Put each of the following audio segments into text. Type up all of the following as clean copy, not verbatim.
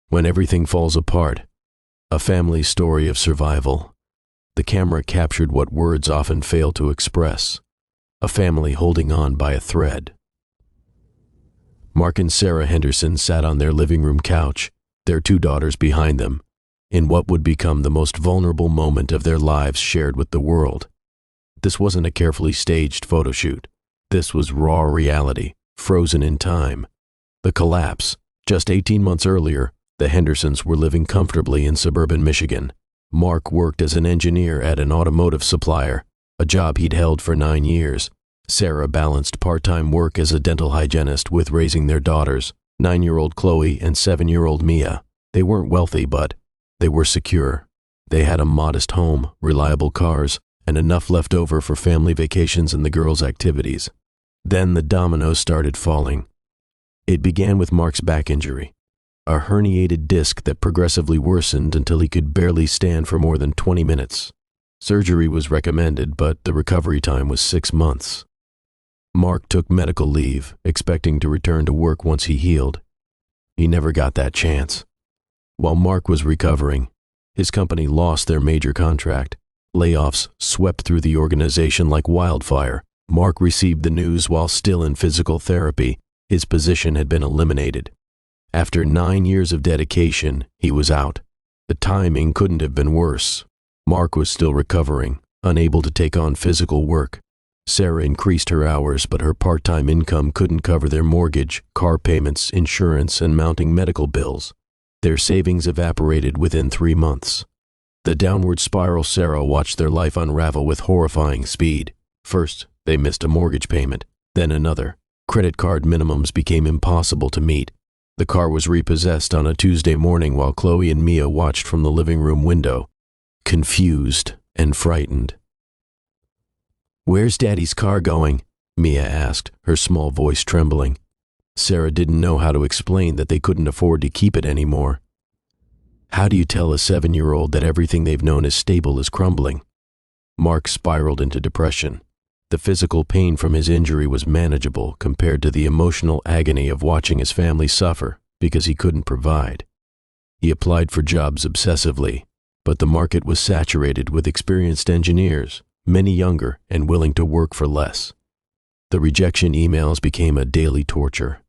When everything falls apart, a family story of survival. The camera captured what words often fail to express, a family holding on by a thread. Mark and Sarah Henderson sat on their living room couch, their 2 daughters behind them, in what would become the most vulnerable moment of their lives shared with the world. This wasn't a carefully staged photo shoot. This was raw reality, frozen in time. The collapse. Just 18 months earlier, the Hendersons were living comfortably in suburban Michigan. Mark worked as an engineer at an automotive supplier, a job he'd held for 9 years. Sarah balanced part-time work as a dental hygienist with raising their daughters, 9-year-old Chloe and 7-year-old Mia. They weren't wealthy, but they were secure. They had a modest home, reliable cars, and enough left over for family vacations and the girls' activities. Then the dominoes started falling. It began with Mark's back injury, a herniated disc that progressively worsened until he could barely stand for more than 20 minutes. Surgery was recommended, but the recovery time was 6 months. Mark took medical leave, expecting to return to work once he healed. He never got that chance. While Mark was recovering, his company lost their major contract. Layoffs swept through the organization like wildfire. Mark received the news while still in physical therapy. His position had been eliminated. After 9 years of dedication, he was out. The timing couldn't have been worse. Mark was still recovering, unable to take on physical work. Sarah increased her hours, but her part-time income couldn't cover their mortgage, car payments, insurance, and mounting medical bills. Their savings evaporated within 3 months. The downward spiral Sarah watched their life unravel with horrifying speed. First, they missed a mortgage payment, then another. Credit card minimums became impossible to meet. The car was repossessed on a Tuesday morning while Chloe and Mia watched from the living room window, confused and frightened. "Where's Daddy's car going?" Mia asked, her small voice trembling. Sarah didn't know how to explain that they couldn't afford to keep it anymore. How do you tell a 7-year-old that everything they've known as stable is crumbling? Mark spiraled into depression. The physical pain from his injury was manageable compared to the emotional agony of watching his family suffer because he couldn't provide. He applied for jobs obsessively, but the market was saturated with experienced engineers, many younger and willing to work for less. The rejection emails became a daily torture.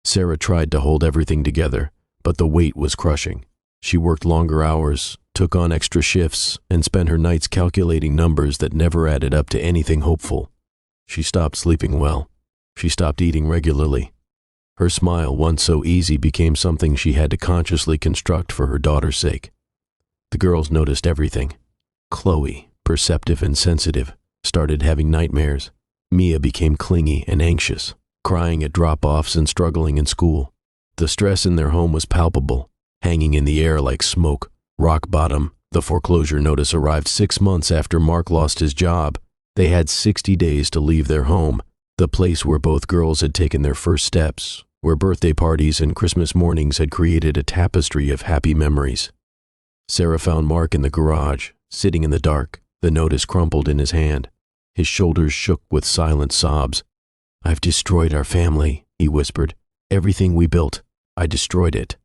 Sarah tried to hold everything together, but the weight was crushing. She worked longer hours, took on extra shifts, and spent her nights calculating numbers that never added up to anything hopeful. She stopped sleeping well. She stopped eating regularly. Her smile, once so easy, became something she had to consciously construct for her daughter's sake. The girls noticed everything. Chloe, perceptive and sensitive, started having nightmares. Mia became clingy and anxious, crying at drop-offs and struggling in school. The stress in their home was palpable, hanging in the air like smoke. Rock bottom. The foreclosure notice arrived 6 months after Mark lost his job. They had 60 days to leave their home, the place where both girls had taken their first steps, where birthday parties and Christmas mornings had created a tapestry of happy memories. Sarah found Mark in the garage, sitting in the dark, the notice crumpled in his hand. His shoulders shook with silent sobs. "I've destroyed our family," he whispered. "Everything we built. I destroyed it."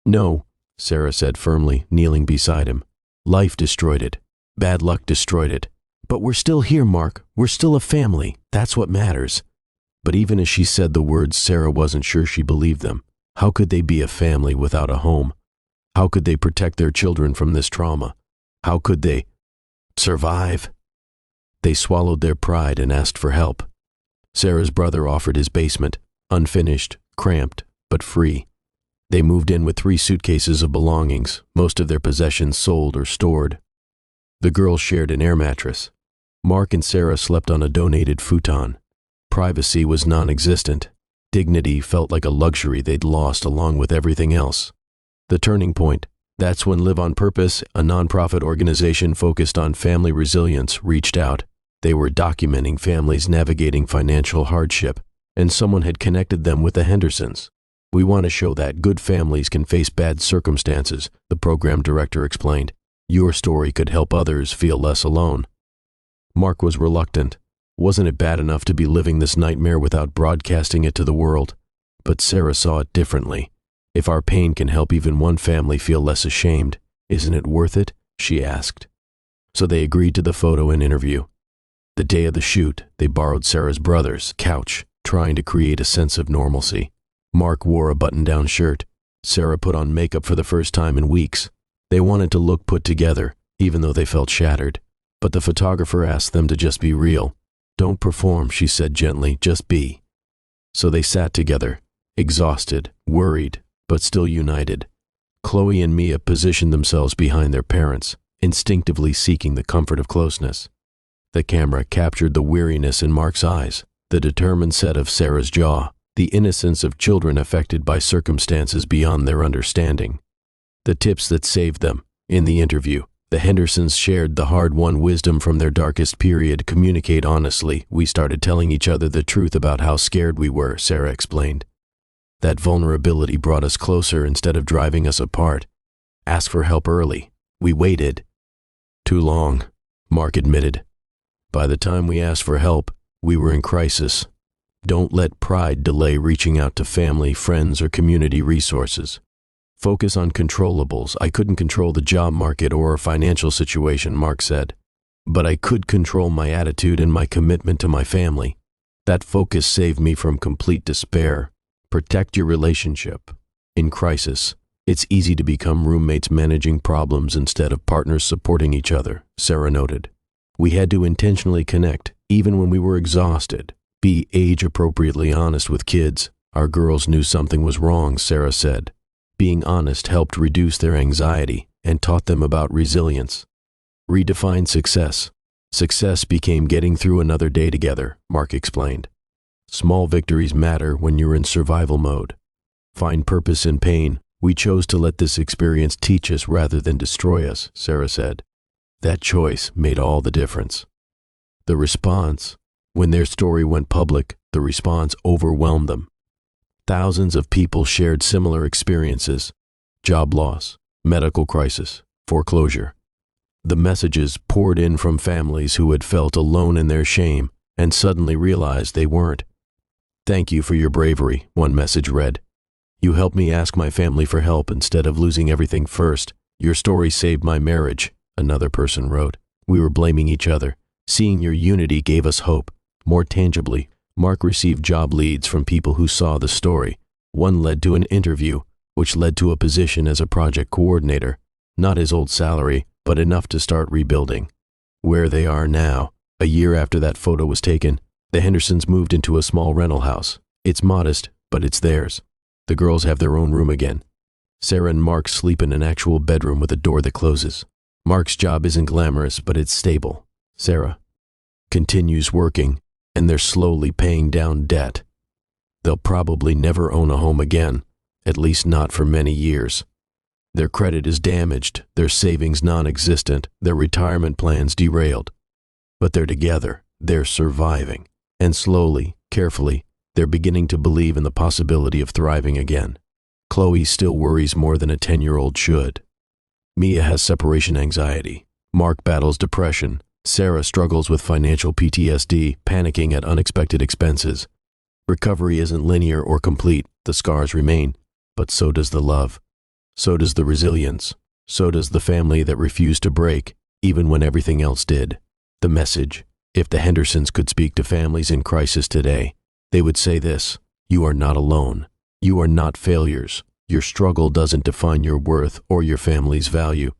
"No," Sarah said firmly, kneeling beside him. "Life destroyed it. Bad luck destroyed it. But we're still here, Mark. We're still a family. That's what matters." But even as she said the words, Sarah wasn't sure she believed them. How could they be a family without a home? How could they protect their children from this trauma? How could they survive? They swallowed their pride and asked for help. Sarah's brother offered his basement, unfinished, cramped, but free. They moved in with 3 suitcases of belongings, most of their possessions sold or stored. The girls shared an air mattress. Mark and Sarah slept on a donated futon. Privacy was non-existent. Dignity felt like a luxury they'd lost along with everything else. The turning point. That's when Live on Purpose, a nonprofit organization focused on family resilience, reached out. They were documenting families navigating financial hardship, and someone had connected them with the Hendersons. "We want to show that good families can face bad circumstances," the program director explained. "Your story could help others feel less alone." Mark was reluctant. Wasn't it bad enough to be living this nightmare without broadcasting it to the world? But Sarah saw it differently. If our pain can help even one family feel less ashamed, isn't it worth it? She asked. So they agreed to the photo and interview. The day of the shoot, they borrowed Sarah's brother's couch, trying to create a sense of normalcy. Mark wore a button-down shirt. Sarah put on makeup for the first time in weeks. They wanted to look put together, even though they felt shattered. But the photographer asked them to just be real. Don't perform, she said gently, just be. So they sat together, exhausted, worried, but still united. Chloe and Mia positioned themselves behind their parents, instinctively seeking the comfort of closeness. The camera captured the weariness in Mark's eyes, the determined set of Sarah's jaw, the innocence of children affected by circumstances beyond their understanding. The tips that saved them. In the interview, the Hendersons shared the hard-won wisdom from their darkest period. Communicate honestly. We started telling each other the truth about how scared we were, Sarah explained. That vulnerability brought us closer instead of driving us apart. Ask for help early. We waited. Too long, Mark admitted. By the time we asked for help, we were in crisis. Don't let pride delay reaching out to family, friends, or community resources. Focus on controllables. I couldn't control the job market or our financial situation, Mark said. But I could control my attitude and my commitment to my family. That focus saved me from complete despair. Protect your relationship. In crisis, it's easy to become roommates managing problems instead of partners supporting each other, Sarah noted. We had to intentionally connect, even when we were exhausted. Be age-appropriately honest with kids. Our girls knew something was wrong, Sarah said. Being honest helped reduce their anxiety and taught them about resilience. Redefine success. Success became getting through another day together, Mark explained. Small victories matter when you're in survival mode. Find purpose in pain. We chose to let this experience teach us rather than destroy us, Sarah said. That choice made all the difference. The response. When their story went public, the response overwhelmed them. Thousands of people shared similar experiences: job loss, medical crisis, foreclosure. The messages poured in from families who had felt alone in their shame and suddenly realized they weren't. Thank you for your bravery, one message read. You helped me ask my family for help instead of losing everything first. Your story saved my marriage, another person wrote. We were blaming each other. Seeing your unity gave us hope. More tangibly, Mark received job leads from people who saw the story. One led to an interview, which led to a position as a project coordinator. Not his old salary, but enough to start rebuilding. Where they are now, a year after that photo was taken, the Hendersons moved into a small rental house. It's modest, but it's theirs. The girls have their own room again. Sarah and Mark sleep in an actual bedroom with a door that closes. Mark's job isn't glamorous, but it's stable. Sarah continues working, and they're slowly paying down debt. They'll probably never own a home again, at least not for many years. Their credit is damaged, their savings non-existent, their retirement plans derailed. But they're together, they're surviving, and slowly, carefully, they're beginning to believe in the possibility of thriving again. Chloe still worries more than a 10-year-old should. Mia has separation anxiety. Mark battles depression. Sarah struggles with financial PTSD, panicking at unexpected expenses. Recovery isn't linear or complete. The scars remain, but so does the love. So does the resilience. So does the family that refused to break, even when everything else did. The message: if the Hendersons could speak to families in crisis today, they would say this: you are not alone. You are not failures. Your struggle doesn't define your worth or your family's value.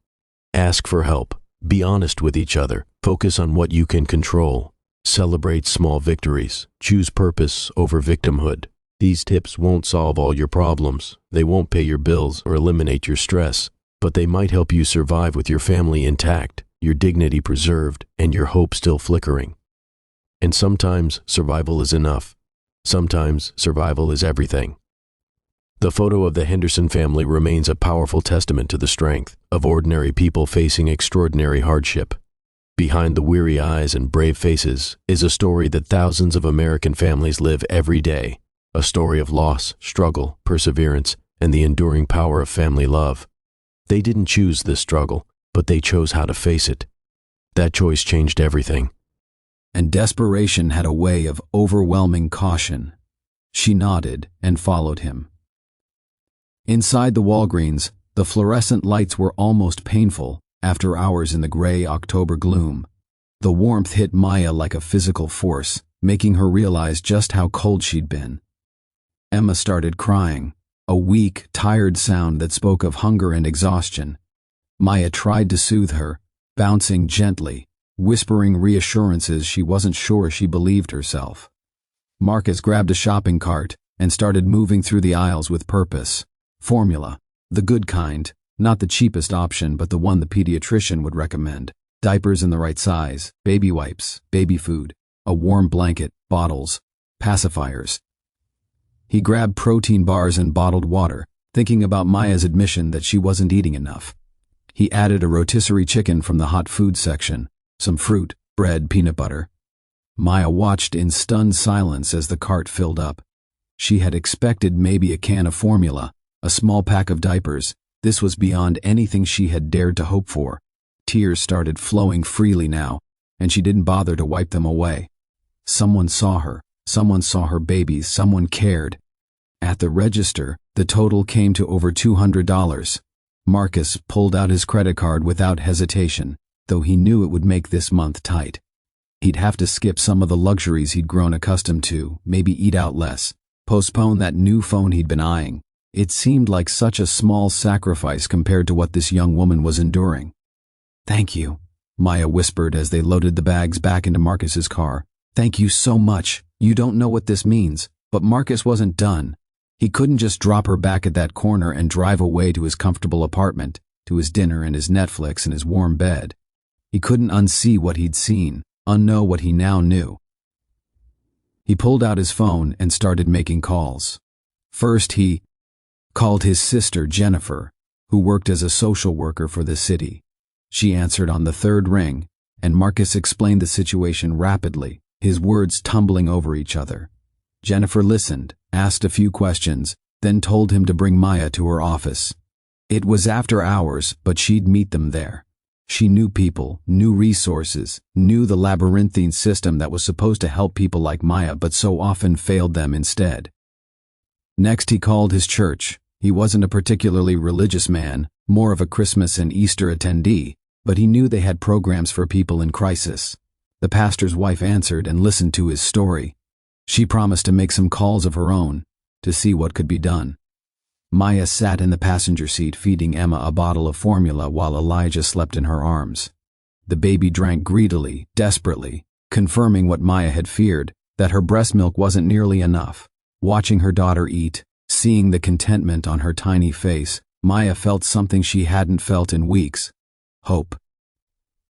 Ask for help. Be honest with each other. Focus on what you can control. Celebrate small victories. Choose purpose over victimhood. These tips won't solve all your problems. They won't pay your bills or eliminate your stress, but they might help you survive with your family intact, your dignity preserved, and your hope still flickering. And sometimes survival is enough. Sometimes survival is everything. The photo of the Henderson family remains a powerful testament to the strength of ordinary people facing extraordinary hardship. Behind the weary eyes and brave faces is a story that thousands of American families live every day, a story of loss, struggle, perseverance, and the enduring power of family love. They didn't choose this struggle, but they chose how to face it. That choice changed everything. And desperation had a way of overwhelming caution. She nodded and followed him. Inside the Walgreens, the fluorescent lights were almost painful after hours in the gray October gloom. The warmth hit Maya like a physical force, making her realize just how cold she'd been. Emma started crying, a weak, tired sound that spoke of hunger and exhaustion. Maya tried to soothe her, bouncing gently, whispering reassurances she wasn't sure she believed herself. Marcus grabbed a shopping cart and started moving through the aisles with purpose. Formula, the good kind, not the cheapest option but the one the pediatrician would recommend. Diapers in the right size, baby wipes, baby food, a warm blanket, bottles, pacifiers. He grabbed protein bars and bottled water, thinking about Maya's admission that she wasn't eating enough. He added a rotisserie chicken from the hot food section, some fruit, bread, peanut butter. Maya watched in stunned silence as the cart filled up. She had expected maybe a can of formula, a small pack of diapers. This was beyond anything she had dared to hope for. Tears started flowing freely now, and she didn't bother to wipe them away. Someone saw her babies, someone cared. At the register, the total came to over $200. Marcus pulled out his credit card without hesitation, though he knew it would make this month tight. He'd have to skip some of the luxuries he'd grown accustomed to, maybe eat out less, postpone that new phone he'd been eyeing. It seemed like such a small sacrifice compared to what this young woman was enduring. "Thank you," Maya whispered as they loaded the bags back into Marcus's car. "Thank you so much. You don't know what this means." But Marcus wasn't done. He couldn't just drop her back at that corner and drive away to his comfortable apartment, to his dinner and his Netflix and his warm bed. He couldn't unsee what he'd seen, unknow what he now knew. He pulled out his phone and started making calls. First, he called his sister Jennifer, who worked as a social worker for the city. She answered on the third ring, and Marcus explained the situation rapidly, his words tumbling over each other. Jennifer listened, asked a few questions, then told him to bring Maya to her office. It was after hours, but she'd meet them there. She knew people, knew resources, knew the labyrinthine system that was supposed to help people like Maya but so often failed them instead. Next, he called his church. He wasn't a particularly religious man, more of a Christmas and Easter attendee, but he knew they had programs for people in crisis. The pastor's wife answered and listened to his story. She promised to make some calls of her own, to see what could be done. Maya sat in the passenger seat feeding Emma a bottle of formula while Elijah slept in her arms. The baby drank greedily, desperately, confirming what Maya had feared, that her breast milk wasn't nearly enough. Watching her daughter eat, seeing the contentment on her tiny face, Maya felt something she hadn't felt in weeks: hope.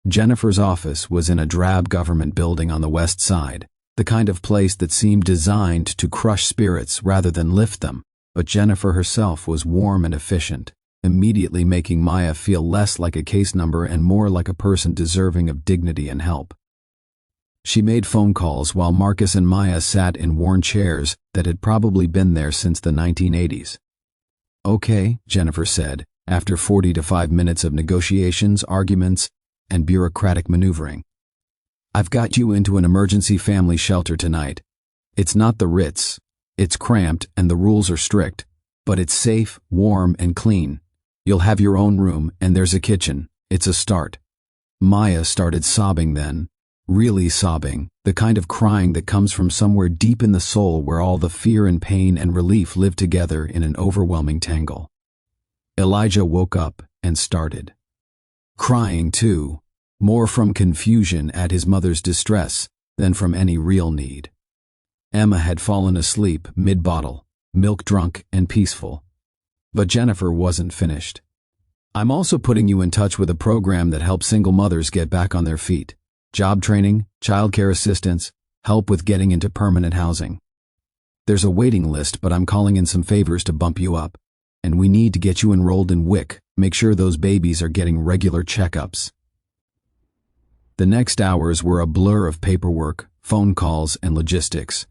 Jennifer's office was in a drab government building on the west side, the kind of place that seemed designed to crush spirits rather than lift them, but Jennifer herself was warm and efficient, immediately making Maya feel less like a case number and more like a person deserving of dignity and help. She made phone calls while Marcus and Maya sat in worn chairs that had probably been there since the 1980s. "Okay," Jennifer said, after 40 to 5 minutes of negotiations, arguments, and bureaucratic maneuvering. "I've got you into an emergency family shelter tonight. It's not the Ritz. It's cramped and the rules are strict, but it's safe, warm, and clean. You'll have your own room and there's a kitchen. It's a start." Maya started sobbing then, really sobbing, the kind of crying that comes from somewhere deep in the soul where all the fear and pain and relief live together in an overwhelming tangle. Elijah woke up and started crying too, more from confusion at his mother's distress than from any real need. Emma had fallen asleep mid-bottle, milk-drunk and peaceful. But Jennifer wasn't finished. "I'm also putting you in touch with a program that helps single mothers get back on their feet. Job training, childcare assistance, help with getting into permanent housing. There's a waiting list, but I'm calling in some favors to bump you up. And we need to get you enrolled in WIC, make sure those babies are getting regular checkups." The next hours were a blur of paperwork, phone calls, and logistics.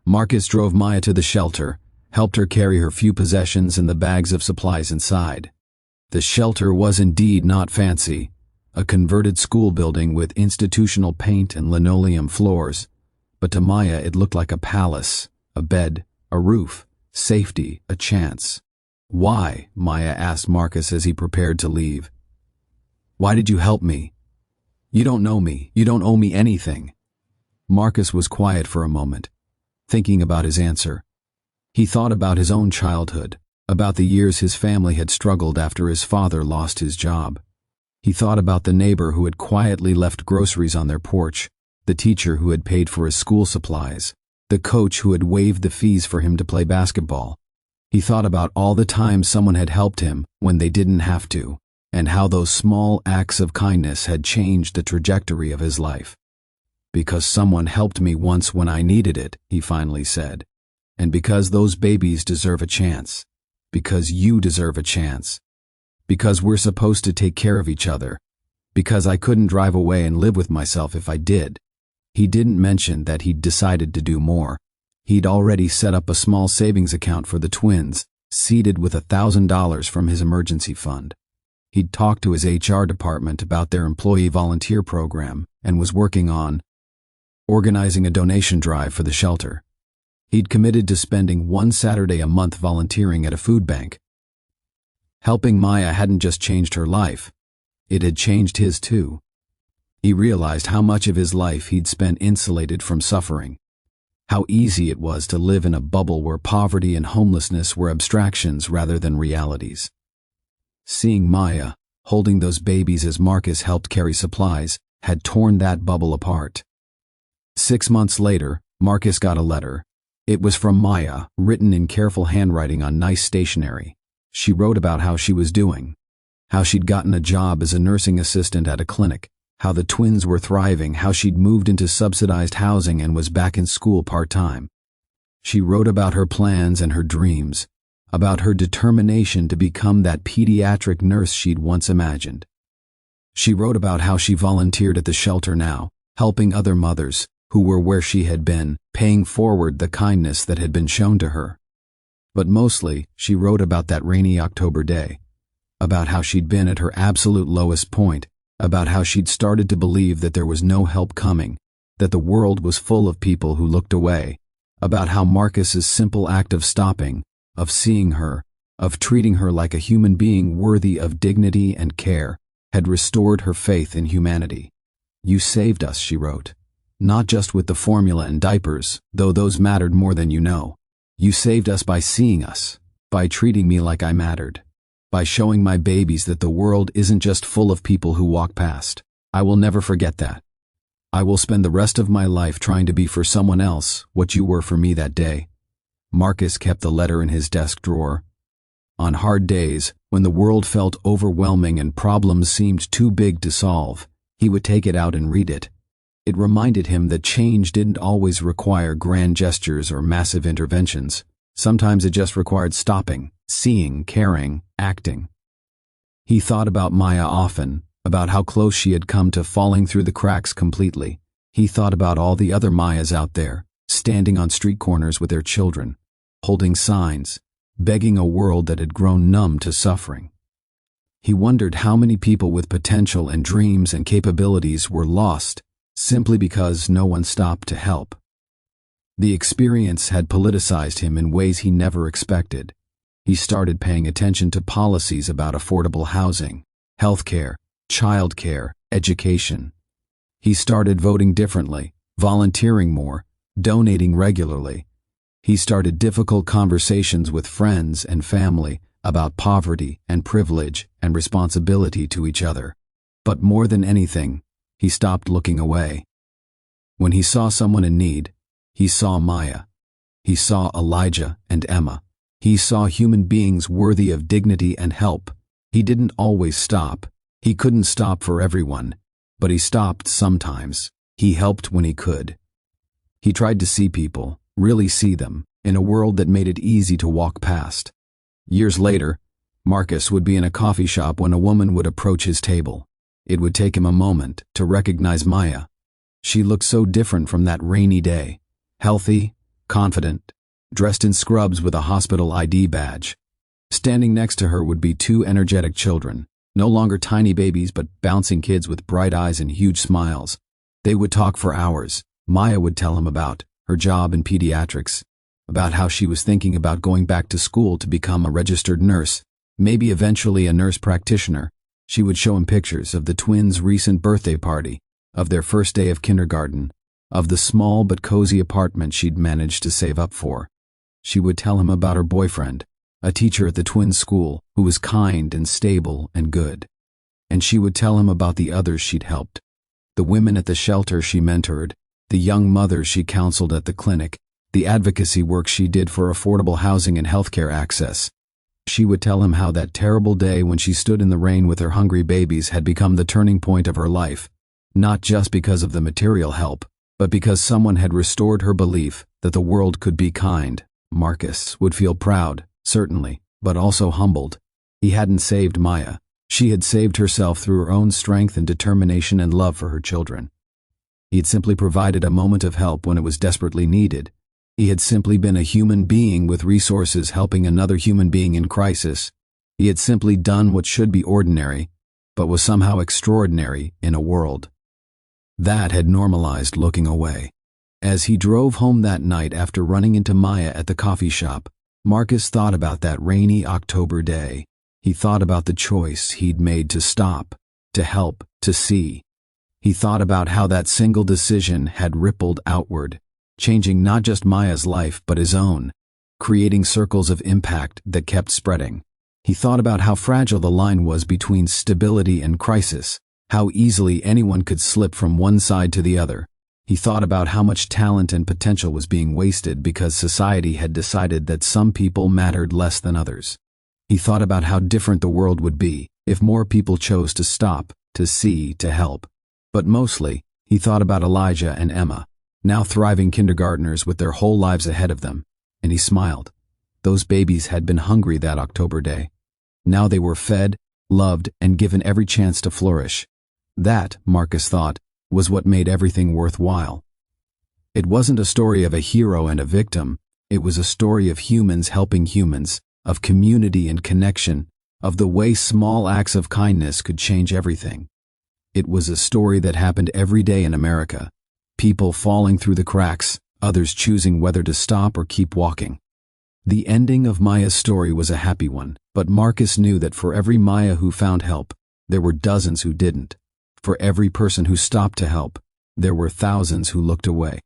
Marcus drove Maya to the shelter, helped her carry her few possessions and the bags of supplies inside. The shelter was indeed not fancy, a converted school building with institutional paint and linoleum floors, but to Maya it looked like a palace, a bed, a roof, safety, a chance. "Why?" Maya asked Marcus as he prepared to leave. "Why did you help me? You don't know me. You don't owe me anything." Marcus was quiet for a moment, thinking about his answer. He thought about his own childhood, about the years his family had struggled after his father lost his job. He thought about the neighbor who had quietly left groceries on their porch, the teacher who had paid for his school supplies, the coach who had waived the fees for him to play basketball. He thought about all the times someone had helped him when they didn't have to, and how those small acts of kindness had changed the trajectory of his life. "Because someone helped me once when I needed it," he finally said. "And because those babies deserve a chance. Because you deserve a chance. Because we're supposed to take care of each other. Because I couldn't drive away and live with myself if I did." He didn't mention that he'd decided to do more. He'd already set up a small savings account for the twins, seeded with $1,000 from his emergency fund. He'd talked to his HR department about their employee volunteer program and was working on organizing a donation drive for the shelter. He'd committed to spending one Saturday a month volunteering at a food bank. Helping Maya hadn't just changed her life, it had changed his too. He realized how much of his life he'd spent insulated from suffering, how easy it was to live in a bubble where poverty and homelessness were abstractions rather than realities. Seeing Maya, holding those babies as Marcus helped carry supplies, had torn that bubble apart. 6 months later, Marcus got a letter. It was from Maya, written in careful handwriting on nice stationery. She wrote about how she was doing, how she'd gotten a job as a nursing assistant at a clinic, how the twins were thriving, how she'd moved into subsidized housing and was back in school part-time. She wrote about her plans and her dreams, about her determination to become that pediatric nurse she'd once imagined. She wrote about how she volunteered at the shelter now, helping other mothers who were where she had been, paying forward the kindness that had been shown to her. But mostly, she wrote about that rainy October day, about how she'd been at her absolute lowest point, about how she'd started to believe that there was no help coming, that the world was full of people who looked away, about how Marcus's simple act of stopping, of seeing her, of treating her like a human being worthy of dignity and care, had restored her faith in humanity. "You saved us," she wrote. "Not just with the formula and diapers, though those mattered more than you know. You saved us by seeing us, by treating me like I mattered, by showing my babies that the world isn't just full of people who walk past. I will never forget that. I will spend the rest of my life trying to be for someone else what you were for me that day." Marcus kept the letter in his desk drawer. On hard days, when the world felt overwhelming and problems seemed too big to solve, he would take it out and read it. It reminded him that change didn't always require grand gestures or massive interventions. Sometimes it just required stopping, seeing, caring, acting. He thought about Maya often, about how close she had come to falling through the cracks completely. He thought about all the other Mayas out there, standing on street corners with their children, holding signs, begging a world that had grown numb to suffering. He wondered how many people with potential and dreams and capabilities were lost simply because no one stopped to help. The experience had politicized him in ways he never expected. He started paying attention to policies about affordable housing, healthcare, childcare, education. He started voting differently, volunteering more, donating regularly. He started difficult conversations with friends and family about poverty and privilege and responsibility to each other. But more than anything, he stopped looking away. When he saw someone in need, he saw Maya. He saw Elijah and Emma. He saw human beings worthy of dignity and help. He didn't always stop. He couldn't stop for everyone, but he stopped sometimes. He helped when he could. He tried to see people, really see them, in a world that made it easy to walk past. Years later, Marcus would be in a coffee shop when a woman would approach his table. It would take him a moment to recognize Maya. She looked so different from that rainy day. Healthy, confident, dressed in scrubs with a hospital ID badge. Standing next to her would be two energetic children, no longer tiny babies but bouncing kids with bright eyes and huge smiles. They would talk for hours. Maya would tell him about her job in pediatrics, about how she was thinking about going back to school to become a registered nurse, maybe eventually a nurse practitioner. She would show him pictures of the twins' recent birthday party, of their first day of kindergarten, of the small but cozy apartment she'd managed to save up for. She would tell him about her boyfriend, a teacher at the twins' school who was kind and stable and good. And she would tell him about the others she'd helped, the women at the shelter she mentored, the young mothers she counseled at the clinic, the advocacy work she did for affordable housing and healthcare access. She would tell him how that terrible day when she stood in the rain with her hungry babies had become the turning point of her life, not just because of the material help, but because someone had restored her belief that the world could be kind. Marcus would feel proud, certainly, but also humbled. He hadn't saved Maya. She had saved herself through her own strength and determination and love for her children. He had simply provided a moment of help when it was desperately needed. He had simply been a human being with resources helping another human being in crisis. He had simply done what should be ordinary, but was somehow extraordinary in a world. That had normalized looking away. As he drove home that night after running into Maya at the coffee shop, Marcus thought about that rainy October day. He thought about the choice he'd made to stop, to help, to see. He thought about how that single decision had rippled outward, changing not just Maya's life but his own, creating circles of impact that kept spreading. He thought about how fragile the line was between stability and crisis, how easily anyone could slip from one side to the other. He thought about how much talent and potential was being wasted because society had decided that some people mattered less than others. He thought about how different the world would be if more people chose to stop, to see, to help. But mostly, he thought about Elijah and Emma, now thriving kindergartners with their whole lives ahead of them, and he smiled. Those babies had been hungry that October day. Now they were fed, loved, and given every chance to flourish. That, Marcus thought, was what made everything worthwhile. It wasn't a story of a hero and a victim. It was a story of humans helping humans, of community and connection, of the way small acts of kindness could change everything. It was a story that happened every day in America. People falling through the cracks, others choosing whether to stop or keep walking. The ending of Maya's story was a happy one, but Marcus knew that for every Maya who found help, there were dozens who didn't. For every person who stopped to help, there were thousands who looked away.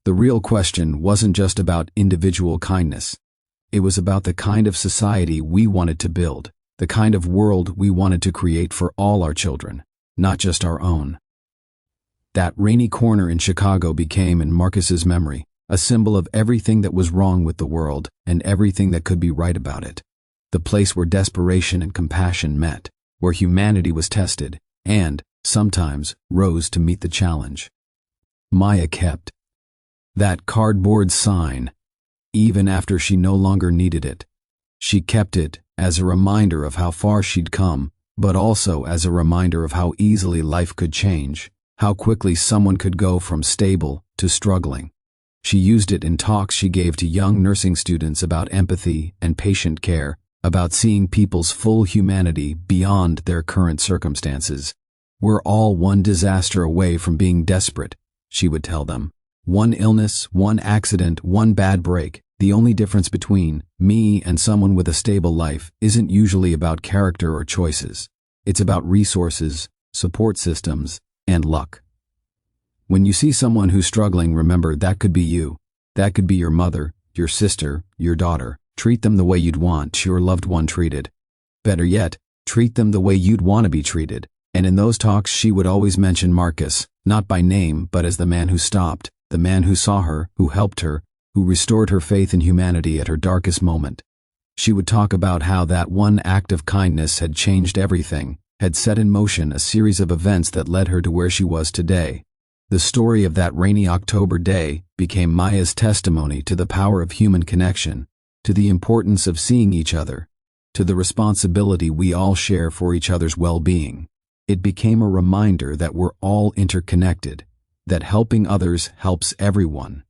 The real question wasn't just about individual kindness. It was about the kind of society we wanted to build, the kind of world we wanted to create for all our children, not just our own. That rainy corner in Chicago became, in Marcus's memory, a symbol of everything that was wrong with the world and everything that could be right about it. The place where desperation and compassion met, where humanity was tested, and, sometimes, rose to meet the challenge. Maya kept that cardboard sign, even after she no longer needed it. She kept it as a reminder of how far she'd come, but also as a reminder of how easily life could change, how quickly someone could go from stable to struggling. She used it in talks she gave to young nursing students about empathy and patient care, about seeing people's full humanity beyond their current circumstances. We're all one disaster away from being desperate, she would tell them. One illness, one accident, one bad break. The only difference between me and someone with a stable life isn't usually about character or choices. It's about resources, support systems, and luck. When you see someone who's struggling, remember that could be you. That could be your mother, your sister, your daughter. Treat them the way you'd want your loved one treated. Better yet, treat them the way you'd want to be treated. And in those talks she would always mention Marcus, not by name but as the man who stopped, the man who saw her, who helped her, who restored her faith in humanity at her darkest moment. She would talk about how that one act of kindness had changed everything, had set in motion a series of events that led her to where she was today. The story of that rainy October day became Maya's testimony to the power of human connection, to the importance of seeing each other, to the responsibility we all share for each other's well-being. It became a reminder that we're all interconnected, that helping others helps everyone,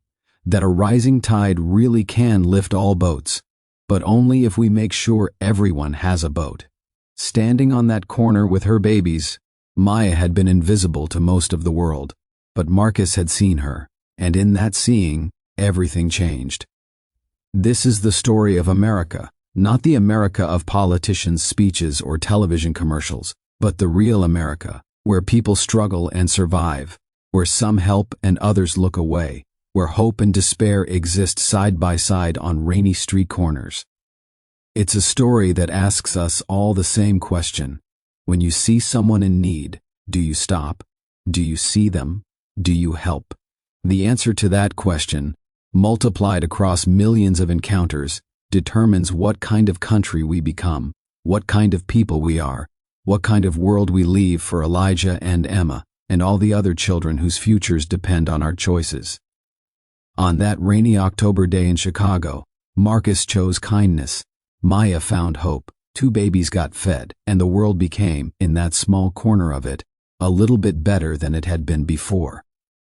that a rising tide really can lift all boats, but only if we make sure everyone has a boat. Standing on that corner with her babies, Maya had been invisible to most of the world, but Marcus had seen her, and in that seeing, everything changed. This is the story of America, not the America of politicians' speeches or television commercials, but the real America, where people struggle and survive, where some help and others look away, where hope and despair exist side by side on rainy street corners. It's a story that asks us all the same question. When you see someone in need, do you stop? Do you see them? Do you help? The answer to that question, multiplied across millions of encounters, determines what kind of country we become, what kind of people we are, what kind of world we leave for Elijah and Emma and all the other children whose futures depend on our choices. On that rainy October day in Chicago, Marcus chose kindness. Maya found hope. 2 babies got fed, and the world became, in that small corner of it, a little bit better than it had been before.